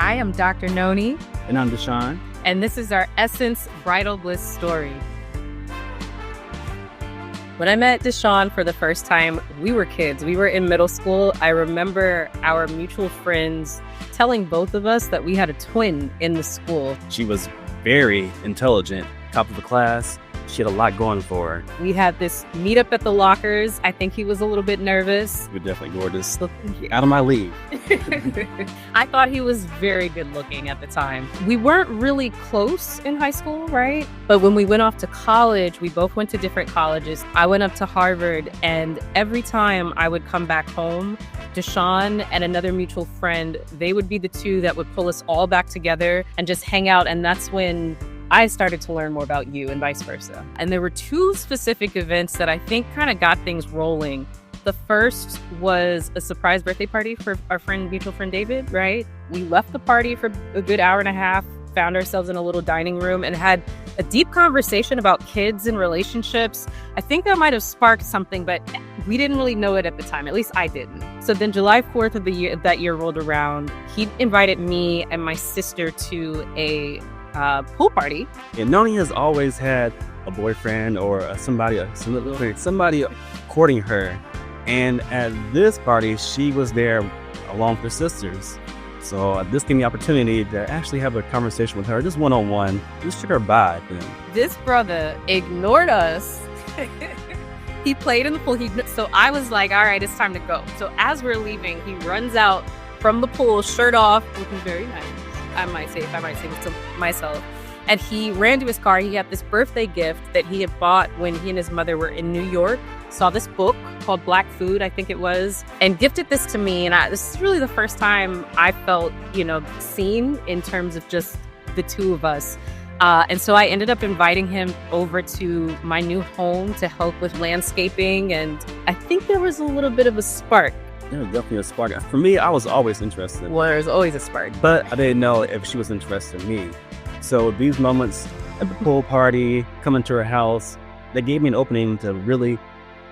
I am Dr. Noni. And I'm DeChaun. And this is our Essence Bridal Bliss story. When I met DeChaun for the first time, we were kids. We were in middle school. I remember our mutual friends telling both of us that we had a twin in the school. She was very intelligent, top of the class. She had a lot going for her. We had this meetup at the lockers. I think he was a little bit nervous. You're definitely gorgeous. Out of my league. I thought he was very good looking at the time. We weren't really close in high school, right? But when we went off to college, we both went to different colleges. I went up to Harvard, and every time I would come back home, DeChaun and another mutual friend, they would be the two that would pull us all back together and just hang out. And that's when I started to learn more about you and vice versa. And there were two specific events that I think kind of got things rolling. The first was a surprise birthday party for our mutual friend David, right? We left the party for a good hour and a half, found ourselves in a little dining room and had a deep conversation about kids and relationships. I think that might have sparked something, but we didn't really know it at the time. At least I didn't. So then July 4th of that year rolled around. He invited me and my sister to a pool party. And Noni has always had a boyfriend or somebody courting her. And at this party, she was there along with her sisters. So this gave me the opportunity to actually have a conversation with her, just one-on-one. Just took her by. This brother ignored us. He played in the pool. So I was like, all right, it's time to go. So as we're leaving, he runs out from the pool, shirt off, looking very nice. I might say this to myself. And he ran to his car. He had this birthday gift that he had bought when he and his mother were in New York. Saw this book called Black Food, I think it was, and gifted this to me. And this is really the first time I felt, seen in terms of just the two of us. And so I ended up inviting him over to my new home to help with landscaping. And I think there was a little bit of a spark. There was definitely a spark. For me, I was always interested. Well, there's always a spark. But I didn't know if she was interested in me. So these moments at the pool party, coming to her house, they gave me an opening to really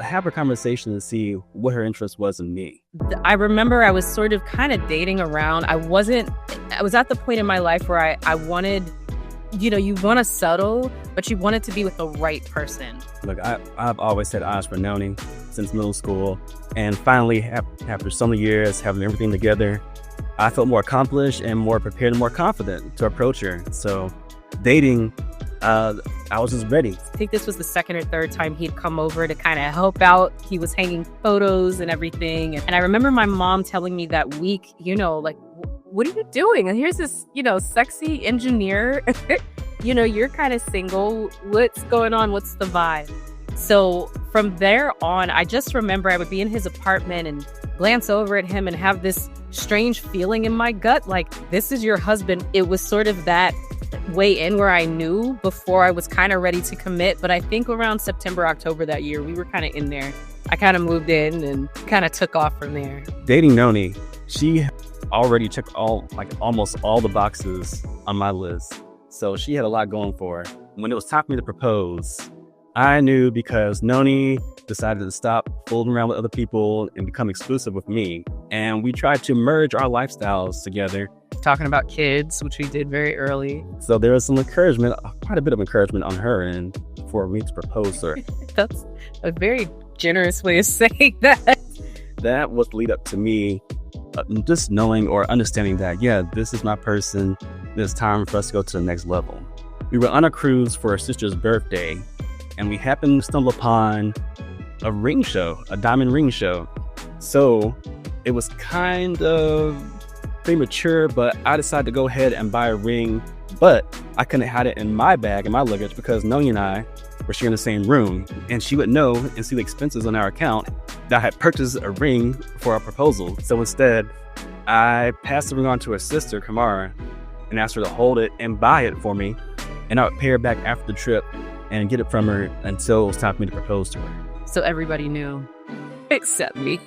have a conversation and see what her interest was in me. I remember I was sort of kind of dating around. I was at the point in my life where I wanted, you want to settle, but you want it to be with the right person. Look, I've always had eyes for Noni since middle school. And finally, after so many years, having everything together, I felt more accomplished and more prepared and more confident to approach her. So dating, I was just ready. I think this was the second or third time he'd come over to kind of help out. He was hanging photos and everything. And I remember my mom telling me that week, what are you doing? And here's this, sexy engineer. You're kind of single. What's going on? What's the vibe? So from there on, I just remember I would be in his apartment and glance over at him and have this strange feeling in my gut, like, this is your husband. It was sort of that way in where I knew before I was kind of ready to commit. But I think around September, October that year, we were kind of in there. I kind of moved in and kind of took off from there. Dating Noni, she already took almost all the boxes on my list. So she had a lot going for her. When it was time for me to propose, I knew because Noni decided to stop fooling around with other people and become exclusive with me. And we tried to merge our lifestyles together. Talking about kids, which we did very early. So there was some encouragement, quite a bit of encouragement on her end for me to propose to her. That's a very generous way of saying that. That was the lead up to me just knowing or understanding that, this is my person. It's time for us to go to the next level. We were on a cruise for her sister's birthday, and we happened to stumble upon a ring show, a diamond ring show. So it was kind of premature, but I decided to go ahead and buy a ring, but I couldn't hide it in my bag, in my luggage, because Noni and I were sharing the same room, and she would know and see the expenses on our account that I had purchased a ring for our proposal. So instead, I passed the ring on to her sister, Kamara, and asked her to hold it and buy it for me, and I would pay her back after the trip and get it from her until it was time for me to propose to her. So everybody knew, except me.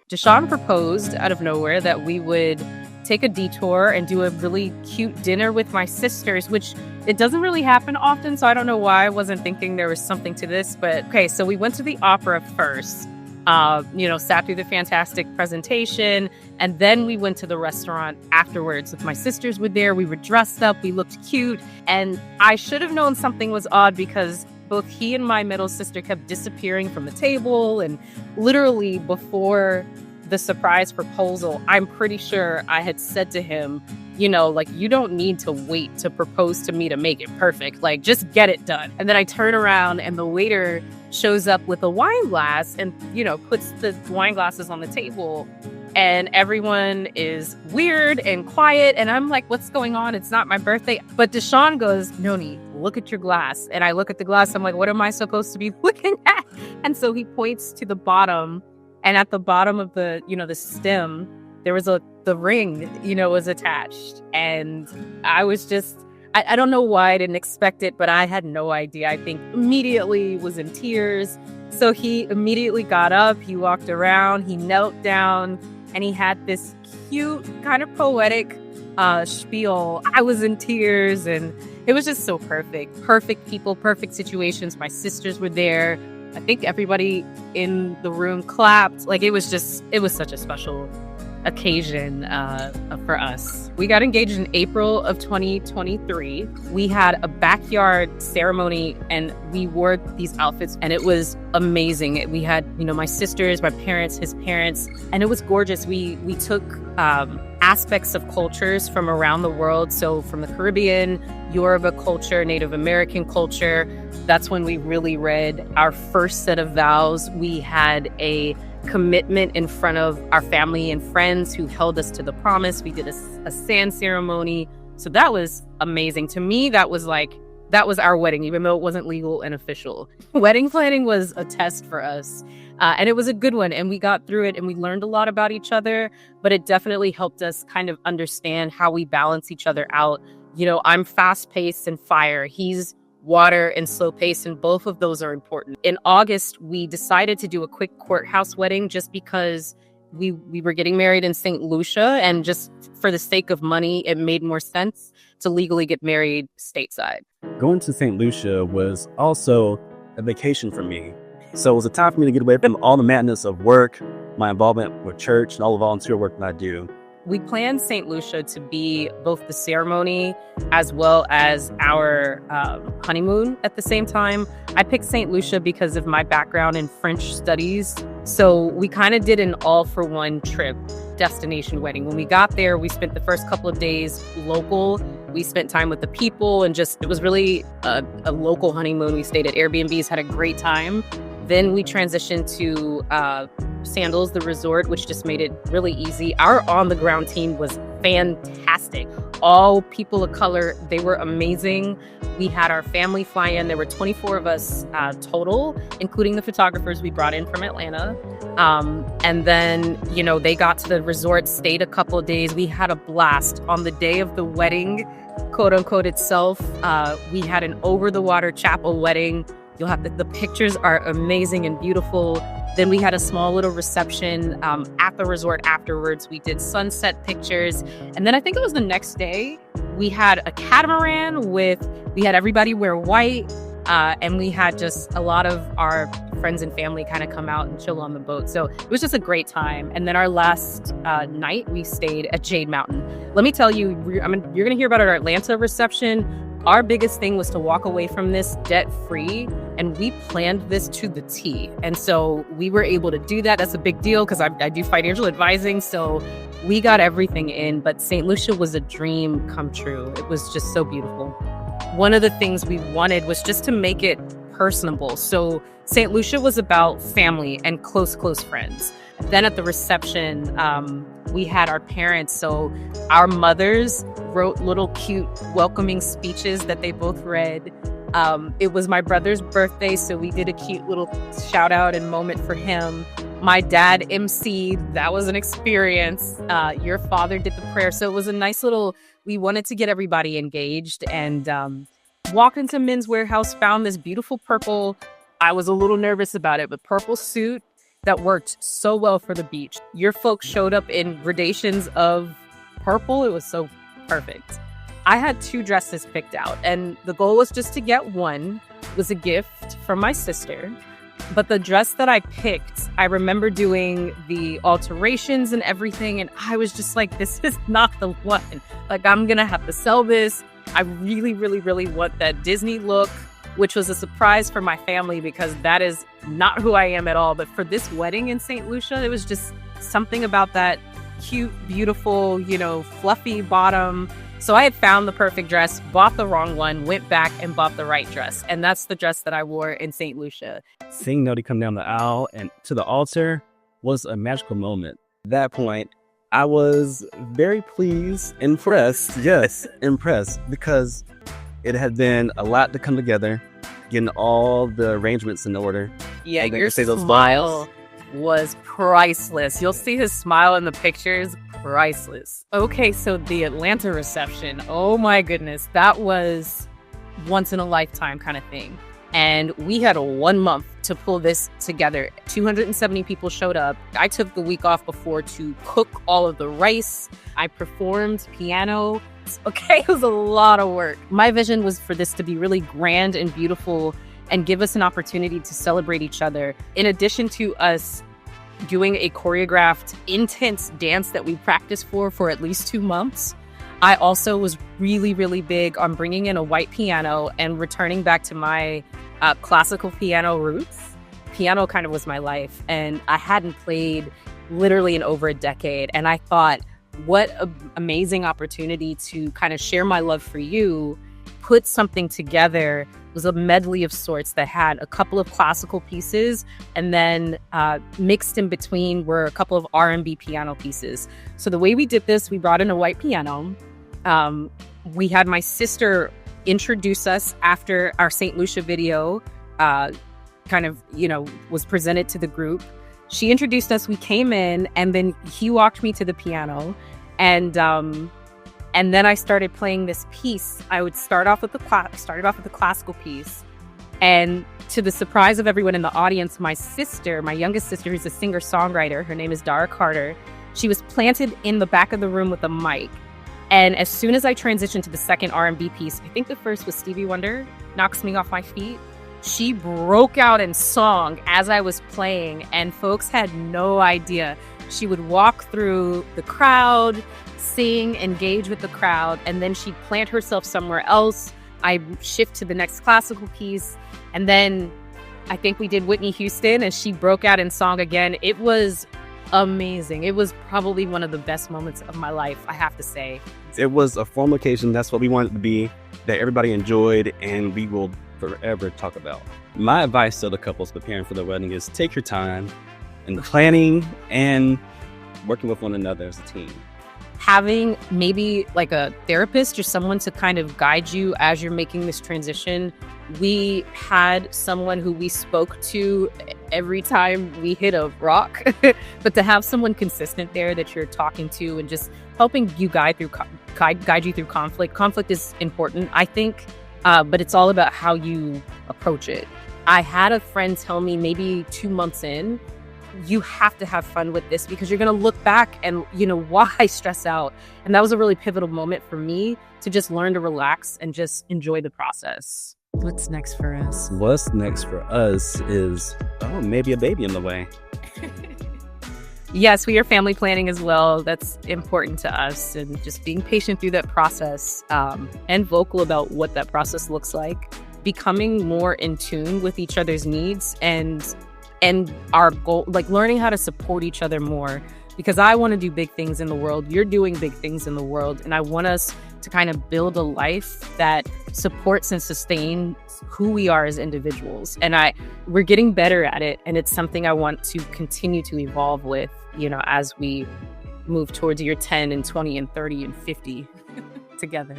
DeChaun proposed out of nowhere that we would take a detour and do a really cute dinner with my sisters, which it doesn't really happen often. So I don't know why I wasn't thinking there was something to this. But okay, so we went to the opera first. Sat through the fantastic presentation. And then we went to the restaurant afterwards. If my sisters were there, we were dressed up, we looked cute. And I should have known something was odd because both he and my middle sister kept disappearing from the table. And literally before the surprise proposal, I'm pretty sure I had said to him, you don't need to wait to propose to me to make it perfect. Like, just get it done. And then I turn around and the waiter shows up with a wine glass and, puts the wine glasses on the table. And everyone is weird and quiet. And I'm like, what's going on? It's not my birthday. But DeChaun goes, Noni, look at your glass. And I look at the glass. I'm like, what am I supposed to be looking at? And so he points to the bottom. And at the bottom of the stem, there was the ring, was attached. And I was just, I don't know why I didn't expect it, but I had no idea. I think immediately was in tears. So he immediately got up, he walked around, he knelt down, and he had this cute, kind of poetic spiel. I was in tears, and it was just so perfect. Perfect people, perfect situations. My sisters were there. I think everybody in the room clapped. Like, it was such a special occasion for us. We got engaged in April of 2023. We had a backyard ceremony and we wore these outfits and it was amazing. We had, my sisters, my parents, his parents, and it was gorgeous. We took aspects of cultures from around the world. So from the Caribbean, Yoruba culture, Native American culture. That's when we really read our first set of vows. We had a commitment in front of our family and friends who held us to the promise. We did a sand ceremony. So that was amazing. To me, that was our wedding, even though it wasn't legal and official. Wedding planning was a test for us. And it was a good one. And we got through it and we learned a lot about each other, but it definitely helped us kind of understand how we balance each other out. I'm fast paced and fire. He's water and slow pace, and both of those are important. In August, we decided to do a quick courthouse wedding just because we were getting married in St. Lucia, and just for the sake of money, it made more sense to legally get married stateside. Going to St. Lucia was also a vacation for me. So it was a time for me to get away from all the madness of work, my involvement with church, and all the volunteer work that I do. We planned St. Lucia to be both the ceremony as well as our honeymoon at the same time. I picked St. Lucia because of my background in French studies. So we kind of did an all-for-one trip destination wedding. When we got there, we spent the first couple of days local. We spent time with the people and it was really a local honeymoon. We stayed at Airbnbs, had a great time. Then we transitioned to Sandals, the resort, which just made it really easy. Our on-the-ground team was fantastic. All people of color, they were amazing. We had our family fly in. There were 24 of us total, including the photographers we brought in from Atlanta. And then, they got to the resort, stayed a couple of days. We had a blast. On the day of the wedding, quote unquote, itself, we had an over-the-water chapel wedding. The pictures are amazing and beautiful. Then we had a small little reception at the resort afterwards. We did sunset pictures. And then I think it was the next day, we had a catamaran we had everybody wear white. And we had just a lot of our friends and family kind of come out and chill on the boat. So it was just a great time. And then our last night, we stayed at Jade Mountain. Let me tell you, you're going to hear about our Atlanta reception. Our biggest thing was to walk away from this debt-free, and we planned this to the T. And so we were able to do that. That's a big deal because I do financial advising. So we got everything in, but St. Lucia was a dream come true. It was just so beautiful. One of the things we wanted was just to make it personable. So St. Lucia was about family and close friends. Then at the reception, we had our parents. So our mothers wrote little cute welcoming speeches that they both read. It was my brother's birthday, so we did a cute little shout out and moment for him. My dad emceed. That was an experience. Your father did the prayer. So it was a nice we wanted to get everybody engaged, and walked into Men's Warehouse, found this beautiful purple. I was a little nervous about it, but purple suit that worked so well for the beach. Your folks showed up in gradations of purple. It was so perfect. I had 2 dresses picked out, and the goal was just to get one. It was a gift from my sister. But the dress that I picked, I remember doing the alterations and everything. And I was just like, this is not the one. Like, I'm going to have to sell this. I really, really, really want that Disney look, which was a surprise for my family because that is not who I am at all. But for this wedding in St. Lucia, it was just something about that cute, beautiful, fluffy bottom. So I had found the perfect dress, bought the wrong one, went back and bought the right dress. And that's the dress that I wore in St. Lucia. Seeing Noni come down the aisle and to the altar was a magical moment. At that point, I was very pleased, impressed, because it had been a lot to come together, getting all the arrangements in order. Yeah, your smile was priceless. You'll see his smile in the pictures. Priceless. Okay, so the Atlanta reception, oh my goodness, that was once in a lifetime kind of thing. And we had a 1 month to pull this together. 270 people showed up. I took the week off before to cook all of the rice. I performed piano. Okay, it was a lot of work. My vision was for this to be really grand and beautiful and give us an opportunity to celebrate each other. In addition to us doing a choreographed, intense dance that we practiced for at least 2 months, I also was really, really big on bringing in a white piano and returning back to my classical piano roots. Piano kind of was my life, and I hadn't played literally in over a decade. And I thought, what an amazing opportunity to kind of share my love for you, put something together. It was a medley of sorts that had a couple of classical pieces, and then mixed in between were a couple of R&B piano pieces. So the way we did this, we brought in a white piano. We had my sister introduce us after our St. Lucia video was presented to the group. She introduced us, we came in, and then he walked me to the piano, and then I started playing this piece. I would started off with the classical piece, and to the surprise of everyone in the audience, my youngest sister, who's a singer-songwriter, her name is Dara Carter, she was planted in the back of the room with a mic. And as soon as I transitioned to the second R&B piece, I think the first was Stevie Wonder, Knocks Me Off My Feet, she broke out in song as I was playing, and folks had no idea. She would walk through the crowd, sing, engage with the crowd, and then she'd plant herself somewhere else. I shift to the next classical piece, and then I think we did Whitney Houston, and she broke out in song again. It was amazing. It was probably one of the best moments of my life, I have to say. It was a formal occasion. That's what we wanted it to be, that everybody enjoyed, and we will forever talk about. My advice to the couples preparing for the wedding is take your time in planning and working with one another as a team. Having maybe like a therapist or someone to kind of guide you as you're making this transition. We had someone who we spoke to every time we hit a rock, but to have someone consistent there that you're talking to and just helping you guide you through conflict. Conflict is important, I think, but it's all about how you approach it. I had a friend tell me maybe 2 months in, you have to have fun with this because you're going to look back and, why stress out? And that was a really pivotal moment for me to just learn to relax and just enjoy the process. What's next for us? What's next for us is, maybe a baby in the way. Yes, we are family planning as well. That's important to us, and just being patient through that process, and vocal about what that process looks like. Becoming more in tune with each other's needs and our goal, like learning how to support each other more, because I want to do big things in the world. You're doing big things in the world. And I want us to kind of build a life that supports and sustains who we are as individuals. And we're getting better at it. And it's something I want to continue to evolve with, as we move towards year 10 and 20 and 30 and 50 together.